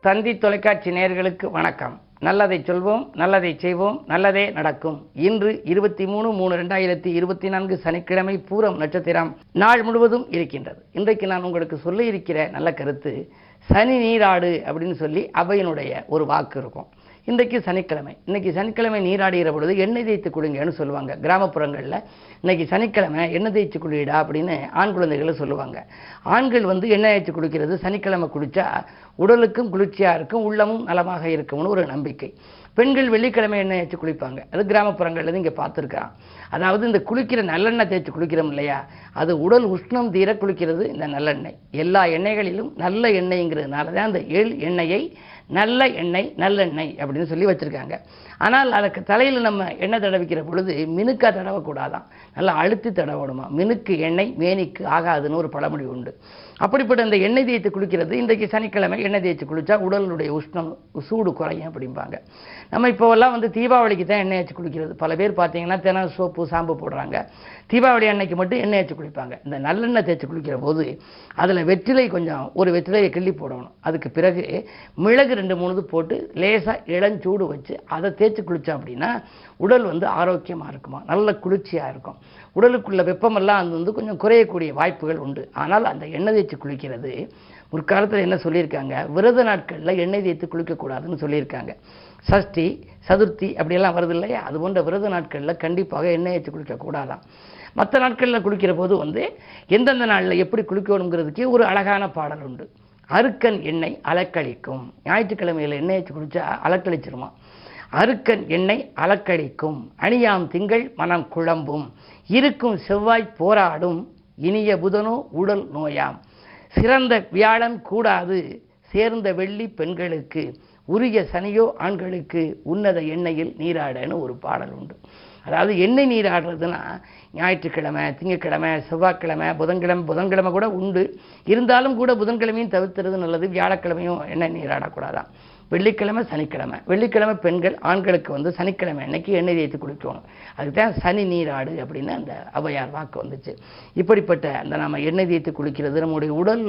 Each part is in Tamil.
தந்தி தொலைக்காட்சி நேயர்களுக்கு வணக்கம். நல்லதை சொல்வோம், நல்லதை செய்வோம், நல்லதே நடக்கும். இன்று 23/3/2024 சனிக்கிழமை, பூரம் நட்சத்திரம் நாள் முழுவதும் இருக்கின்றது. இன்றைக்கு நான் உங்களுக்கு சொல்ல இருக்கிற நல்ல கருத்து, சனி நீராடு அப்படின்னு சொல்லி அவையினுடைய ஒரு வாக்கு இருக்கும். இன்றைக்கு சனிக்கிழமை. இன்னைக்கு சனிக்கிழமை நீராடுகிற பொழுது எண்ணெய் தேய்த்து குளிங்கன்னு சொல்லுவாங்க. கிராமப்புறங்களில் இன்னைக்கு சனிக்கிழமை எண்ணெய் தேய்ச்சி குளிடா அப்படின்னு ஆண் குழந்தைகளை சொல்லுவாங்க. ஆண்கள் எண்ணெய் தேய்ச்சி குளிக்கிறது சனிக்கிழமை குளிச்சா உடலுக்கும் குளிர்ச்சியாக இருக்கும், உள்ளமும் நலமாக இருக்கும்னு ஒரு நம்பிக்கை. பெண்கள் வெள்ளிக்கிழமை எண்ணெய் தேய்ச்சி குளிப்பாங்க. அது கிராமப்புறங்கள்ல இங்கே பார்த்துருக்கான். அதாவது இந்த குளிக்கிற நல்லெண்ணெய் தேய்ச்சி குளிக்கிறோம் இல்லையா, அது உடல் உஷ்ணம் தீர குளிக்கிறது இந்த நல்லெண்ணெய். எல்லா எண்ணெய்களிலும் நல்ல எண்ணெய்ங்கிறதுனால தான் அந்த எண்ணெயை நல்ல எண்ணெய், நல்லெண்ணெய் அப்படின்னு சொல்லி வச்சுருக்காங்க. ஆனால் அதுக்கு தலையில் நம்ம எண்ணெய் தடவிக்கிற பொழுது மினுக்காக தடவக்கூடாதான், நல்லா அழுத்தி தடவணுமா. மினுக்கு எண்ணெய் மேனிக்கு ஆகாதுன்னு ஒரு பழமொழி உண்டு. அப்படிப்பட்ட அந்த எண்ணெய் தேய்த்து குளிக்கிறது, இன்றைக்கு சனிக்கிழமை எண்ணெய் தேய்ச்சி குளித்தா உடலுடைய உஷ்ணம் சூடு குறையும் அப்படிம்பாங்க. நம்ம இப்போவெல்லாம் தீபாவளிக்கு தான் எண்ணெய் தேய்ச்சி குளிக்கிறது. பல பேர் பார்த்தீங்கன்னா தினம் சோப்பு சாம்பு போடுறாங்க. தீபாவளி அன்னைக்கு மட்டும் எண்ணெய் தேய்ச்சி குளிப்பாங்க. இந்த நல்லெண்ணெய் தேய்ச்சி குளிக்கிற போது அதில் வெற்றிலை கொஞ்சம் ஒரு வெற்றிலையை கிள்ளி போடணும். அதுக்கு பிறகு மிளகு 2-3 போட்டு லேசாக இளஞ்சூடு வச்சு அதை தேய்ச்சி குளித்தோம் அப்படின்னா உடல் ஆரோக்கியமாக இருக்குமா, நல்ல குளிர்ச்சியாக இருக்கும். உடலுக்குள்ள வெப்பமெல்லாம் அது கொஞ்சம் குறையக்கூடிய வாய்ப்புகள் உண்டு. ஆனால் அந்த எண்ணெய் தேய்ச்சி குளிக்கிறது முற்காலத்தில் என்ன சொல்லியிருக்காங்க, விரத நாட்களில் எண்ணெய் தேய்த்து குளிக்கக்கூடாதுன்னு சொல்லியிருக்காங்க. சஷ்டி சதுர்த்தி அப்படியெல்லாம் வருது இல்லையா, அது போன்ற விரத நாட்களில் கண்டிப்பாக எண்ணெய் தேய்ச்சி குளிக்கக்கூடாதான். மற்ற நாட்களில் குளிக்கிற போது எந்தெந்த நாளில் எப்படி குளிக்கணுங்கிறதுக்கே ஒரு அழகான பாடல் உண்டு. அருக்கன் எண்ணெய் அலக்களிக்கும். ஞாயிற்றுக்கிழமையில் எண்ணெய் தேய்ச்சி குளிச்சா அலக்களிச்சிருமா. அருக்கன் எண்ணெய் அலக்களிக்கும், அணியாம் திங்கள் மனம் குழம்பும், இருக்கும் செவ்வாய் போராடும், இனிய புதனோ உடல் நோயாம், சிறந்த வியாழன் கூடாது, சேர்ந்த வெள்ளி பெண்களுக்கு, உரிய சனியோ ஆண்களுக்கு, உன்னத எண்ணெயில் நீராடன்னு ஒரு பாடல் உண்டு. அதாவது எண்ணெய் நீராடுறதுன்னா ஞாயிற்றுக்கிழமை, திங்கக்கிழமை, செவ்வாய்க்கிழமை, புதன்கிழமை கூட உண்டு. இருந்தாலும் கூட புதன்கிழமையும் தவிர்த்துறது நல்லது. வியாழக்கிழமையும் எண்ணெய் நீராடக்கூடாதான். வெள்ளிக்கிழமை சனிக்கிழமை, வெள்ளிக்கிழமை பெண்கள், ஆண்களுக்கு சனிக்கிழமை அன்னைக்கு எண்ணெய் தேய்த்து குளிக்கணும். அதுதான் சனி நீராடு அப்படின்னு அந்த ஔவையார் வாக்கு வந்துச்சு. இப்படிப்பட்ட அந்த நம்ம எண்ணெய் தேய்த்து குளிக்கிறது நம்முடைய உடல்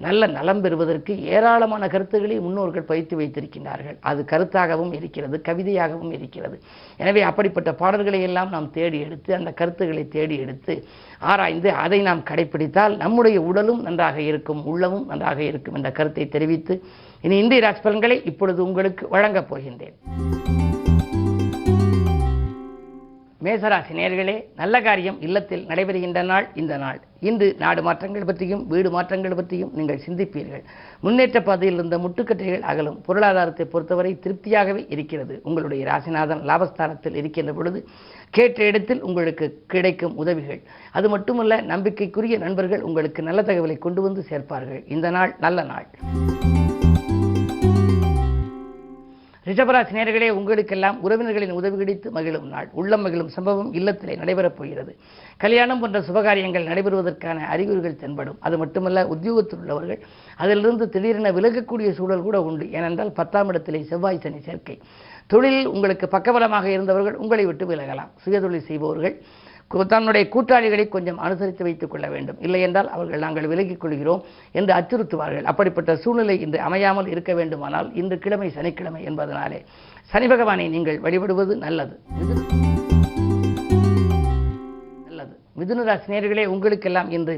நல்ல நலம் பெறுவதற்கு ஏராளமான கருத்துக்களை முன்னோர்கள் பதித்து வைத்திருக்கின்றார்கள். அது கருத்தாகவும் இருக்கிறது, கவிதையாகவும் இருக்கிறது. எனவே அப்படிப்பட்ட பாடல்களை எல்லாம் நாம் தேடி எடுத்து, அந்த கருத்துக்களை தேடி எடுத்து ஆராய்ந்து அதை நாம் கடைப்பிடித்தால் நம்முடைய உடலும் நன்றாக இருக்கும், உள்ளமும் நன்றாக இருக்கும் என்ற கருத்தை தெரிவித்து இனி இந்திய ராசி பலன்களை இப்பொழுது உங்களுக்கு வழங்கப் போகின்றேன். மேசராசி நேயர்களே, நல்ல காரியம் இல்லத்தில் நடைபெறுகின்ற நாள் இந்த நாள். இன்று நாடு மாற்றங்கள் பற்றியும் வீடு மாற்றங்கள் பற்றியும் நீங்கள் சிந்திப்பீர்கள். முன்னேற்ற பாதையில் இருந்த முட்டுக்கட்டைகள் அகலும். பொருளாதாரத்தை பொறுத்தவரை திருப்தியாகவே இருக்கிறது. உங்களுடைய ராசிநாதன் லாபஸ்தானத்தில் இருக்கின்ற பொழுது கேட்ட இடத்தில் உங்களுக்கு கிடைக்கும் உதவிகள். அது மட்டுமல்ல, நம்பிக்கைக்குரிய நண்பர்கள் உங்களுக்கு நல்ல தகவலை கொண்டு வந்து சேர்ப்பார்கள். இந்த நாள் நல்ல நாள். ரிஷபராசி நேயர்களே, உங்களுக்கெல்லாம் உறவினர்களின் உதவி கிடைத்து மகிழும் நாள். உள்ளம் மகிழும் சம்பவம் இல்லத்திலே நடைபெறப் போகிறது. கல்யாணம் போன்ற சுபகாரியங்கள் நடைபெறுவதற்கான அறிகுறிகள் தென்படும். அது மட்டுமல்ல, உத்தியோகத்தில் உள்ளவர்கள் அதிலிருந்து திடீரென விலகக்கூடிய சூழல் கூட உண்டு. ஏனென்றால் 10ஆம் இடத்திலே செவ்வாய் சனி சேர்க்கை. தொழிலில் உங்களுக்கு பக்கபலமாக இருந்தவர்கள் உங்களை விட்டு விலகலாம். சுயதொழில் செய்பவர்கள் தன்னுடைய கூட்டாளிகளை கொஞ்சம் அனுசரித்து வைத்துக் கொள்ள வேண்டும். இல்லை என்றால் அவர்கள் நாங்கள் விலகிக் கொள்கிறோம் என்று அச்சுறுத்துவார்கள். அப்படிப்பட்ட சூழ்நிலை இன்று அமையாமல் இருக்க வேண்டுமானால் இன்று கிழமை சனிக்கிழமை என்பதனாலே சனி பகவானை நீங்கள் வழிபடுவது நல்லது. மிதுன ராசி நேயர்களே, உங்களுக்கெல்லாம் இன்று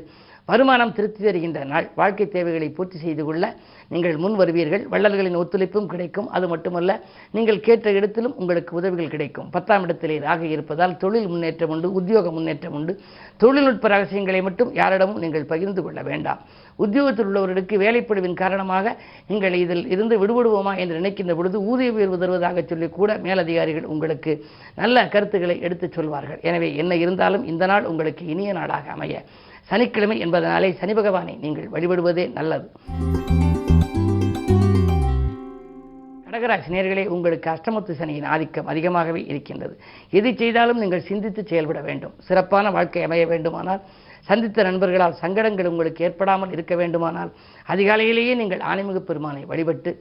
வருமானம் திருப்தி தருகின்ற நாள். வாழ்க்கை தேவைகளை பூர்த்தி செய்து கொள்ள நீங்கள் முன் வருவீர்கள். வள்ளல்களின் ஒத்துழைப்பும் கிடைக்கும். அது மட்டுமல்ல, நீங்கள் கேட்ட இடத்திலும் உங்களுக்கு உதவிகள் கிடைக்கும். 10ஆம் இடத்திலே ராகு இருப்பதால் தொழில் முன்னேற்றம் உண்டு, உத்தியோக முன்னேற்றம் உண்டு. தொழில்நுட்ப ரகசியங்களை மட்டும் யாரிடமும் நீங்கள் பகிர்ந்து கொள்ள வேண்டாம். உத்தியோகத்தில் உள்ளவர்களுக்கு வேலைப்பழுவின் காரணமாக நீங்கள் இதில் இருந்து விடுபடுவோமா என்று நினைக்கின்ற பொழுது ஊதிய உயர்வு தருவதாக சொல்லி கூட மேலதிகாரிகள் உங்களுக்கு நல்ல கருத்துக்களை எடுத்துச் சொல்வார்கள். எனவே என்ன இருந்தாலும் இந்த நாள் உங்களுக்கு இனிய நாளாக அமைய சனிக்கிழமை என்பதனாலே சனி பகவானை நீங்கள் வழிபடுவதே நல்லது. கடகராசி நேயர்களே, உங்களுக்கு அஷ்டமத்து சனியின் ஆதிக்கம் அதிகமாகவே இருக்கின்றது. எது செய்தாலும் நீங்கள் சிந்தித்து செயல்பட வேண்டும். சிறப்பான வாழ்க்கை அமைய வேண்டுமானால், சந்தித்த நண்பர்களால் சங்கடங்கள் உங்களுக்கு ஏற்படாமல் இருக்க வேண்டுமானால் அதிகாலையிலேயே நீங்கள் ஆணைமிகு பெருமானை வழிபட்டு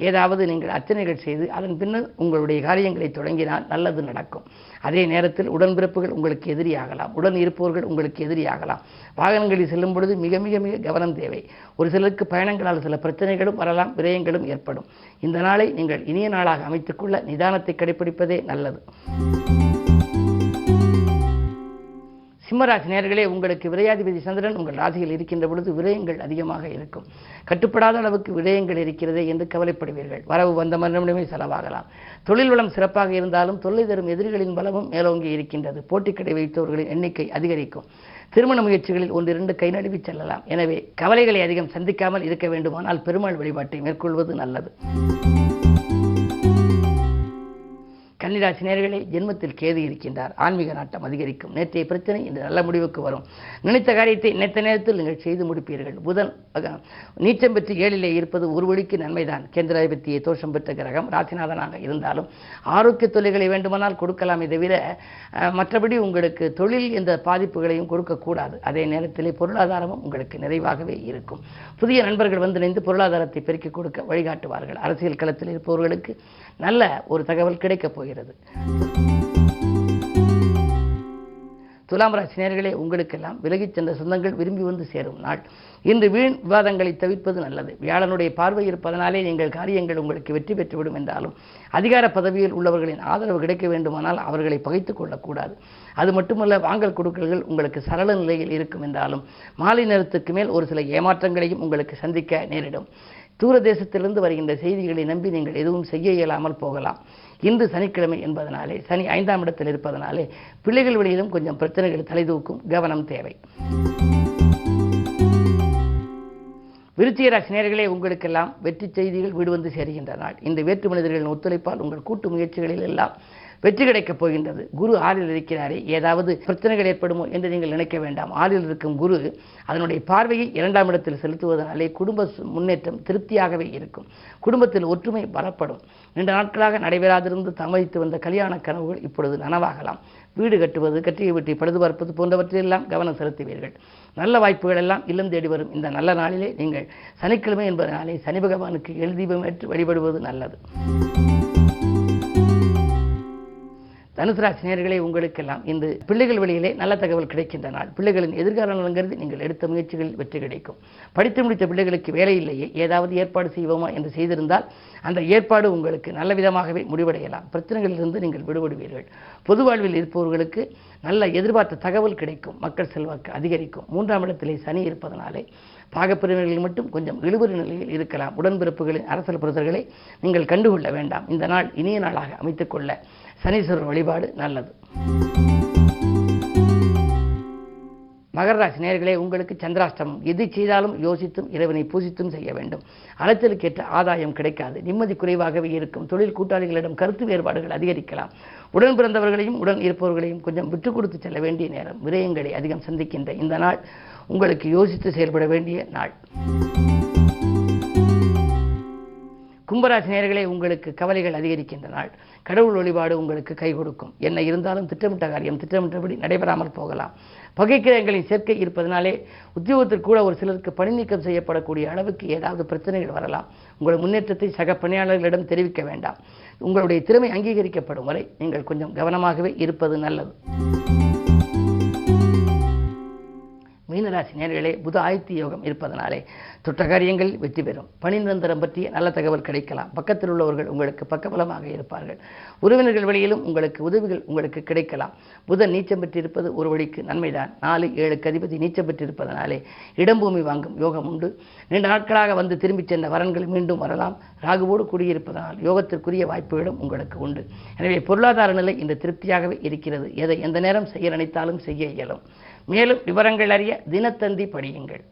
ஏதாவது நீங்கள் அர்ச்சனைகள் செய்து அதன் பின்னர் உங்களுடைய காரியங்களை தொடங்கினால் நல்லது நடக்கும். அதே நேரத்தில் உடன்பிறப்புகள் உங்களுக்கு எதிரியாகலாம், உடன் இருப்பவர்கள் உங்களுக்கு எதிரியாகலாம். வாகனங்களில் செல்லும் பொழுது மிக மிக மிக கவனம் தேவை. ஒரு சிலருக்கு பயணங்களால் சில பிரச்சனைகளும் வரலாம், விரயங்களும் ஏற்படும். இந்த நாளை நீங்கள் இனிய நாளாக அமைத்துக்கொள்ள நிதானத்தை கடைபிடிப்பதே நல்லது. சிம்மராசி நேயர்களே, உங்களுக்கு விரையாதிபதி சந்திரன் உங்கள் ராசியில் இருக்கின்ற பொழுது விரயங்கள் அதிகமாக இருக்கும். கட்டுப்படாத அளவுக்கு விரயங்கள் இருக்கிறதே என்று கவலைப்படுவீர்கள். வரவு வந்த மறுநிமிடமே செலவாகலாம். தொழில் வளம் சிறப்பாக இருந்தாலும் தொல்லை தரும் எதிரிகளின் பலமும் மேலோங்கி இருக்கின்றது. போட்டிக்கடை வைத்தவர்களின் எண்ணிக்கை அதிகரிக்கும். திருமண முயற்சிகளில் 1-2 கை நழுவி செல்லலாம். எனவே கவலைகளை அதிகம் சந்திக்காமல் இருக்க வேண்டுமானால் பெருமாள் வழிபாட்டை மேற்கொள்வது நல்லது. கன்னிராசி நேயர்களே, ஜென்மத்தில் கேது இருக்கின்றார். ஆன்மீக நாட்டம் அதிகரிக்கும். நேற்றைய பிரச்சனை இன்று நல்ல முடிவுக்கு வரும். நினைத்த காரியத்தை நினைத்த நேரத்தில் நீங்கள் செய்து முடிப்பீர்கள். புதன் நீச்சம் பெற்று 7லே இருப்பது ஒரு வழிக்கு நன்மைதான். கேந்திராதிபத்தியை தோஷம் பெற்ற கிரகம் ராசிநாதனாக இருந்தாலும் ஆரோக்கிய தொல்லைகளை வேண்டுமானால் கொடுக்கலாமே தவிர மற்றபடி உங்களுக்கு தொழில் என்ற பாதிப்புகளையும் கொடுக்கக்கூடாது. அதே நேரத்திலே பொருளாதாரமும் உங்களுக்கு நிறைவாகவே இருக்கும். புதிய நண்பர்கள் வந்திணைந்து பொருளாதாரத்தை பெருக்கிக் கொடுக்க வழிகாட்டுவார்கள். அரசியல் களத்தில் இருப்பவர்களுக்கு நல்ல ஒரு தகவல் கிடைக்கப் போகிறது. துலாம் ராசி நேயர்களே, உங்களுக்கெல்லாம் விலகிச் சென்ற சொந்தங்கள் விரும்பி வந்து சேரும் நாள். இன்று வீண் விவாதங்களை தவிர்ப்பது நல்லது. வியாழனுடைய பார்வை இருப்பதனாலே நீங்கள் காரியங்கள் உங்களுக்கு வெற்றி பெற்றுவிடும் என்றாலும் அதிகார பதவியில் உள்ளவர்களின் ஆதரவு கிடைக்க வேண்டுமானால் அவர்களை பகைத்துக் கொள்ளக்கூடாது. அது மட்டுமல்ல, வாங்கல் கொடுக்கல்கள் உங்களுக்கு சரள நிலையில் இருக்கும் என்றாலும் மாலை நேரத்துக்கு மேல் ஒரு சில ஏமாற்றங்களையும் உங்களுக்கு சந்திக்க நேரிடும். தூர தேசத்திலிருந்து வருகின்ற செய்திகளை நம்பி நீங்கள் எதுவும் செய்ய இயலாமல் போகலாம். இன்று சனிக்கிழமை என்பதனாலே, சனி 5ஆம் இடத்தில் இருப்பதனாலே பிள்ளைகள் வழியிலும் கொஞ்சம் பிரச்சனைகள் தலைதூக்கும். கவனம் தேவை. விருச்சிக ராசி நேயர்களே, உங்களுக்கெல்லாம் வெற்றி செய்திகள் வீடு வந்து சேருகின்ற நாள். இந்த வேற்று மனிதர்களின் ஒத்துழைப்பால் உங்கள் கூட்டு முயற்சிகளில் எல்லாம் வெற்றி கிடைக்கப் போகின்றது. குரு 6ல் இருக்கிறாரே, ஏதாவது பிரச்சனைகள் ஏற்படுமோ என்று நீங்கள் நினைக்க வேண்டாம். 6ல் இருக்கும் குரு அதனுடைய பார்வையை 2ஆம் இடத்தில் செலுத்துவதனாலே குடும்ப முன்னேற்றம் திருப்தியாகவே இருக்கும். குடும்பத்தில் ஒற்றுமை பலப்படும். நீண்ட நாட்களாக நடைபெறாதிருந்து தாமதித்து வந்த கல்யாண கனவுகள் இப்பொழுது நனவாகலாம். வீடு கட்டுவது, கட்டிய வீட்டை பழுது பார்ப்பது போன்றவற்றிலெல்லாம் கவனம் செலுத்துவீர்கள். நல்ல வாய்ப்புகள் எல்லாம் இல்லம் தேடி வரும். இந்த நல்ல நாளிலே நீங்கள் சனிக்கிழமை என்பதனாலே சனி பகவானுக்கு எல்தீபம் ஏற்று வழிபடுவது நல்லது. தனுசு ராசி நேயர்களே, உங்களுக்கெல்லாம் இன்று பிள்ளைகள் வழியிலே நல்ல தகவல் கிடைக்கின்ற நாள். பிள்ளைகளின் எதிர்கால நலங்கிறது நீங்கள் எடுத்த முயற்சிகளில் வெற்றி கிடைக்கும். படித்து முடித்த பிள்ளைகளுக்கு வேலை இல்லையே, ஏதாவது ஏற்பாடு செய்வோமா என்று செய்திருந்தால் அந்த ஏற்பாடு உங்களுக்கு நல்ல விதமாகவே முடிவடையலாம். பிரச்சனைகளிலிருந்து நீங்கள் விடுபடுவீர்கள். பொது வாழ்வில் இருப்பவர்களுக்கு நல்ல எதிர்பார்த்த தகவல் கிடைக்கும். மக்கள் செல்வாக்கு அதிகரிக்கும். 3ஆம் இடத்திலே சனி இருப்பதனாலே பாகப்பிரிவினர்களில் மட்டும் கொஞ்சம் இழுபறி நிலையில் இருக்கலாம். உடன்பிறப்புகளின் அரசியல் புரதர்களை நீங்கள் கண்டுகொள்ள வேண்டாம். இந்த நாள் இனிய நாளாக அமைத்துக்கொள்ள சனீஸ்வரர் வழிபாடு நல்லது. மகர ராசி நேயர்களே, உங்களுக்கு சந்திராஷ்டமம். எது செய்தாலும் யோசித்தும் இறைவனை பூசித்தும் செய்ய வேண்டும். அலைச்சலுக்கேற்ற ஆதாயம் கிடைக்காது. நிம்மதி குறைவாகவே இருக்கும். தொழில் கூட்டாளிகளிடம் கருத்து வேறுபாடுகள் அதிகரிக்கலாம். உடன் பிறந்தவர்களையும் உடன் இருப்பவர்களையும் கொஞ்சம் விட்டு கொடுத்து செல்ல வேண்டிய நேரம். விரயங்களை அதிகம் சந்திக்கின்ற இந்த நாள் உங்களுக்கு யோசித்து செயல்பட வேண்டிய நாள். கும்பராசி நேயர்களே, உங்களுக்கு கவலைகள் அதிகரிக்கின்ற நாள். கடவுள் வழிபாடு உங்களுக்கு கை கொடுக்கும். என்ன இருந்தாலும் திட்டமிட்ட காரியம் திட்டமிட்டபடி நடைபெறாமல் போகலாம். பகைக்கிரகங்களின் சேர்க்கை இருப்பதனாலே உத்தியோகத்தில் கூட ஒரு சிலருக்கு பணி நீக்கம் செய்யப்படக்கூடிய அளவுக்கு ஏதாவது பிரச்சனைகள் வரலாம். உங்கள் முன்னேற்றத்தை சக பணியாளர்களிடம் தெரிவிக்க வேண்டாம். உங்களுடைய திறமை அங்கீகரிக்கப்படும் வரை நீங்கள் கொஞ்சம் கவனமாகவே இருப்பது நல்லது. மீனராசி நேயர்களே, புத ஆயுத்தி யோகம் இருப்பதனாலே தொட்ட காரியங்களில் வெற்றி பெறும். பணி நிரந்தரம் பற்றிய நல்ல தகவல் கிடைக்கலாம். பக்கத்தில் உள்ளவர்கள் உங்களுக்கு பக்கபலமாக இருப்பார்கள். உறவினர்கள் வழியிலும் உங்களுக்கு உதவிகள் உங்களுக்கு கிடைக்கலாம். புதன் நீச்சம் பெற்றிருப்பது ஒரு வழிக்கு நன்மைதான். 4-7 அதிபதி நீச்சம் பெற்றிருப்பதனாலே இடம்பூமி வாங்கும் யோகம் உண்டு. நீண்ட நாட்களாக வந்து திரும்பிச் சென்ற வரன்கள் மீண்டும் வரலாம். ராகுவோடு கூடியிருப்பதனால் யோகத்திற்குரிய வாய்ப்புகளும் உங்களுக்கு உண்டு. எனவே பொருளாதார நிலை இந்த திருப்தியாகவே இருக்கிறது. எதை எந்த நேரம் செய்ய நினைத்தாலும் செய்ய இயலும். மேலும் விவரங்கள் அறிய தினத்தந்தி படியுங்கள்.